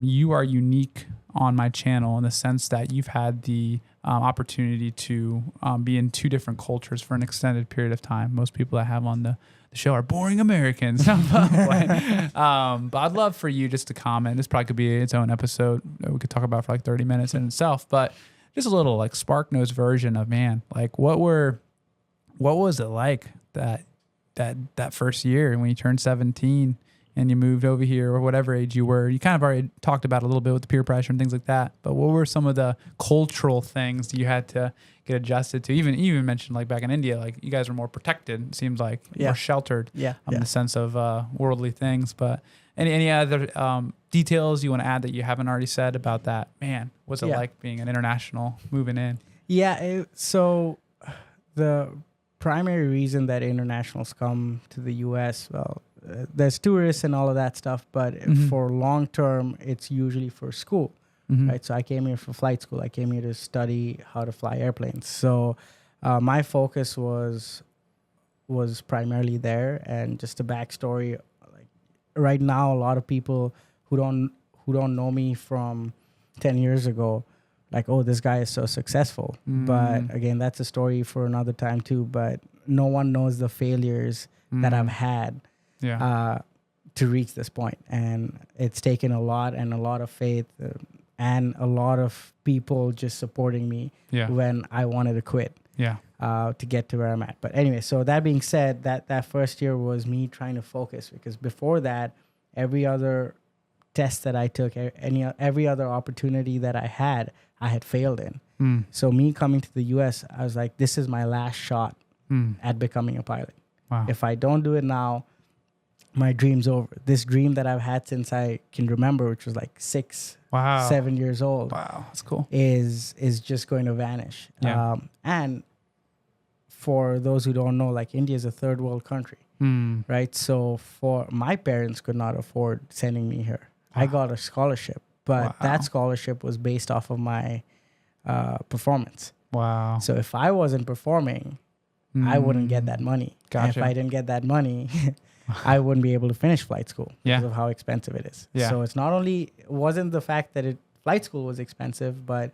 you are unique on my channel in the sense that you've had the opportunity to be in two different cultures for an extended period of time. Most people that have on the show are boring Americans. But I'd love for you just to comment. This probably could be its own episode that we could talk about for like 30 minutes in itself, but just a little like SparkNotes version of, man, like what was it like that first year when you turned 17 and you moved over here, or whatever age you were? You kind of already talked about a little bit with the peer pressure and things like that, but what were some of the cultural things you had to get adjusted to? Even mentioned like back in India, like you guys were more protected, it seems like, more sheltered in the sense of worldly things. But any other details you want to add that you haven't already said about that? Man, what's it like being an international moving in? So the primary reason that internationals come to the U.S., well, there's tourists and all of that stuff, but for long term, it's usually for school, right? So I came here for flight school. I came here to study how to fly airplanes. So my focus was primarily there. And just a backstory, like right now, a lot of people who don't know me from 10 years ago, like, oh, this guy is so successful. But again, that's a story for another time too. But no one knows the failures that I've had to reach this point. And it's taken a lot of faith and a lot of people just supporting me when I wanted to quit to get to where I'm at. But anyway, so that being said, that first year was me trying to focus, because before that, every other test that I took, every other opportunity that I had failed in. So me coming to the US, I was like, this is my last shot at becoming a pilot. Wow. If I don't do it now, my dream's over. This dream that I've had since I can remember, which was like 7 years old. Wow, that's cool. Is just going to vanish. Yeah. And for those who don't know, like India is a third world country, right? So for my parents could not afford sending me here. I got a scholarship, but that scholarship was based off of my performance. Wow. So if I wasn't performing, I wouldn't get that money. Gotcha. And if I didn't get that money, I wouldn't be able to finish flight school because of how expensive it is. Yeah. So it's not only, it wasn't the fact that flight school was expensive, but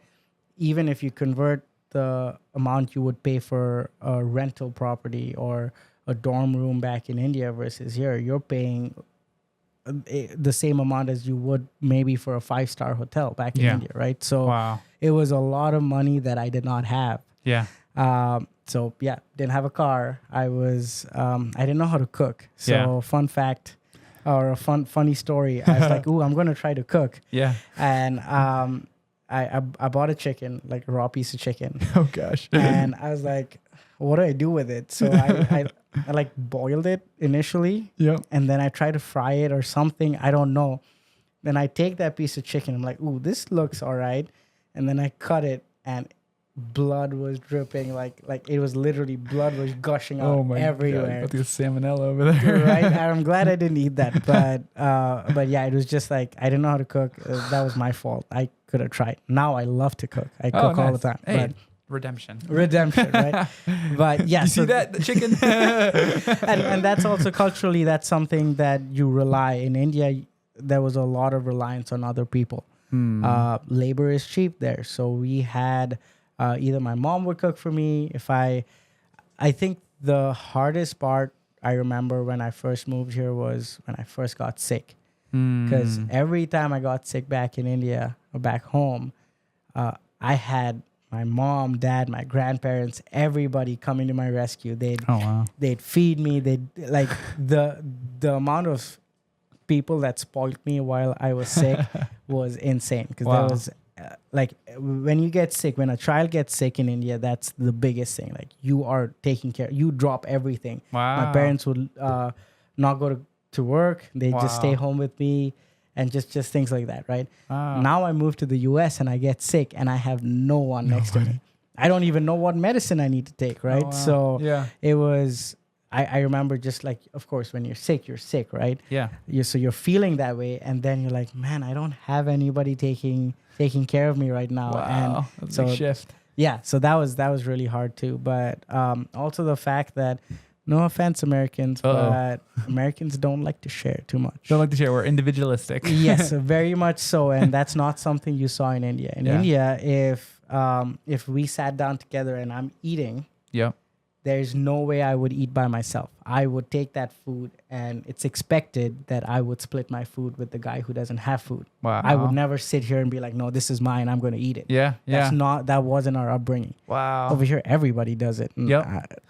even if you convert the amount you would pay for a rental property or a dorm room back in India versus here, you're paying the same amount as you would maybe for a 5-star hotel back in India, right? So it was a lot of money that I did not have. Yeah. So didn't have a car. I didn't know how to cook. So fun fact, or a funny story. I was like, ooh, I'm going to try to cook. Yeah. And I bought a chicken, like a raw piece of chicken. Oh gosh. And I was like, what do I do with it? So I like boiled it initially. Yeah. And then I tried to fry it or something. I don't know. Then I take that piece of chicken. I'm like, ooh, this looks all right. And then I cut it, and blood was dripping, like it was literally blood was gushing out everywhere. God, the salmonella over there. Right? I'm glad I didn't eat that, but yeah, it was just like I didn't know how to cook. That was my fault. I could have tried. Now I love to cook. I cook all the time. Hey, but redemption, right? But yeah, you see that the chicken, and that's also culturally, that's something that you rely in India. There was a lot of reliance on other people. Labor is cheap there, so we had. Either my mom would cook for me. I think the hardest part I remember when I first moved here was when I first got sick. Because every time I got sick back in India or back home, I had my mom, dad, my grandparents, everybody coming to my rescue. They'd feed me. They'd like the amount of people that spoiled me while I was sick was insane. Because there was like when you get sick, when a child gets sick in India, that's the biggest thing. Like you are taking care, you drop everything. My parents would not go to work. They just stay home with me and just things like that, right? Now I moved to the US and I get sick and I have no one next to me. I don't even know what medicine I need to take, right? So it was, I remember just like, of course, when you're sick, right? Yeah. So you're feeling that way, and then you're like, man, I don't have anybody taking care of me right now. Wow, that's a big shift. Yeah, so that was really hard too. But also the fact that No offense, Americans, but Americans don't like to share too much. Don't like to share. We're individualistic. Yes, very much so, and that's not something you saw in India. In India, if we sat down together and I'm eating, Yep. there's no way I would eat by myself. I would take that food, and it's expected that I would split my food with the guy who doesn't have food. Wow. I would never sit here and be like, no, this is mine, I'm going to eat it. Yeah. Yeah. That wasn't our upbringing. Wow. Over here, everybody does it. And Yep.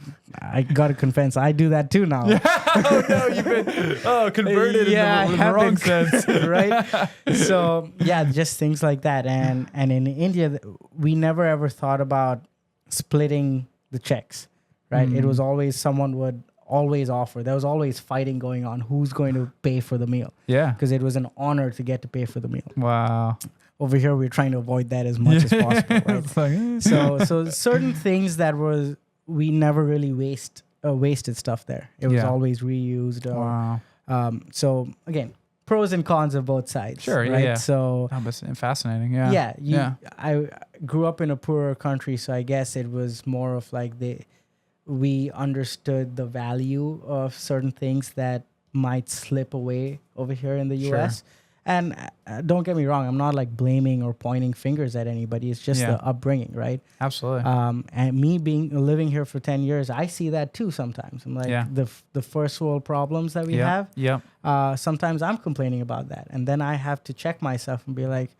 I got to confess, I do that too now. Oh no, you've been converted in the wrong sense. Right? So yeah, just things like that. And in India, we never ever thought about splitting the checks. Right? It was always someone would always offer. There was always fighting going on. Who's going to pay for the meal? Yeah. Because it was an honor to get to pay for the meal. Wow. Over here, we're trying to avoid that as much as possible. Right? It's like, So certain things that we never really wasted stuff there. It was always reused. wow. So again, pros and cons of both sides. Sure. Right? Yeah. So Oh, but fascinating. Yeah. I grew up in a poorer country, so I guess it was more of like we understood the value of certain things that might slip away over here in the U.S. And don't get me wrong, I'm not like blaming or pointing fingers at anybody. It's just the upbringing, right? Absolutely. And me living here for 10 years, I see that too sometimes. I'm like the first world problems that we have. Yep. Sometimes I'm complaining about that, and then I have to check myself and be like,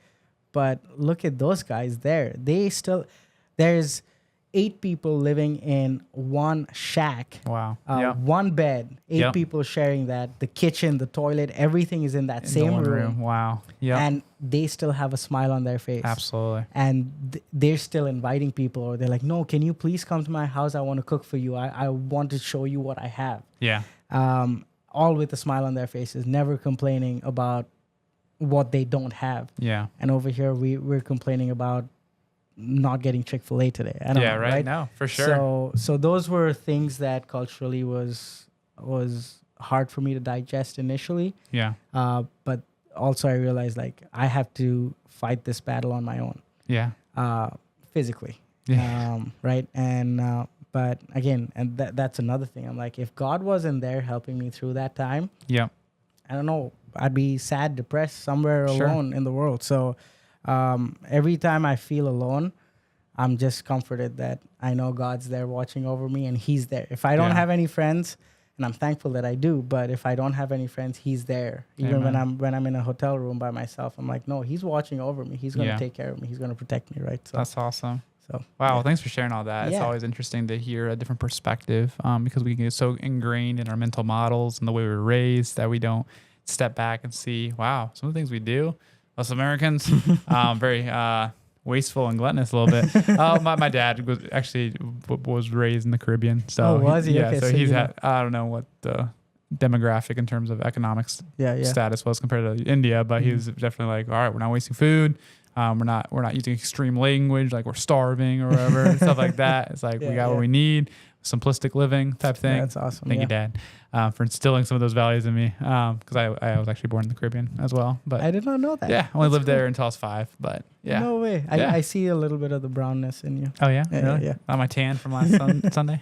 but look at those guys there. There's 8 people living in one shack. Wow. One bed, 8 people sharing that. The kitchen, the toilet, everything is in that same room. Wow. Yeah. And they still have a smile on their face. Absolutely. And they're still inviting people, or they're like, no, can you please come to my house? I want to cook for you. I want to show you what I have. Yeah. All with a smile on their faces, never complaining about what they don't have. Yeah. And over here, we're complaining about not getting Chick-fil-A today. I don't know, right? No, for sure. So those were things that culturally was hard for me to digest initially. Yeah. But also I realized like I have to fight this battle on my own. Yeah. Physically. Yeah. Right. And but again, and that's another thing. I'm like, if God wasn't there helping me through that time, Yeah. I don't know, I'd be sad, depressed, somewhere alone in the world. So every time I feel alone, I'm just comforted that I know God's there watching over me, and He's there. If I don't have any friends, and I'm thankful that I do, but if I don't have any friends, He's there. Even when I'm in a hotel room by myself, I'm like, no, He's watching over me. He's going to take care of me. He's going to protect me, right? So that's awesome. So wow, thanks for sharing all that. It's always interesting to hear a different perspective because we get so ingrained in our mental models and the way we were raised that we don't step back and see, wow, some of the things we do, us Americans, very wasteful and gluttonous a little bit. My dad was raised in the Caribbean. So was he? Yeah, Okay, so he's had, I don't know what the demographic in terms of economic status was compared to India, but he was definitely like, all right, we're not wasting food. We're not using extreme language like we're starving or whatever, stuff like that. It's like we got what we need, simplistic living type thing. Yeah, that's awesome. Thank you, Dad, for instilling some of those values in me. Because I was actually born in the Caribbean as well. But I did not know that. Yeah, I only lived there until I was 5. But yeah, no way. I see a little bit of the brownness in you. Oh yeah, really? Not my tan from last Sunday.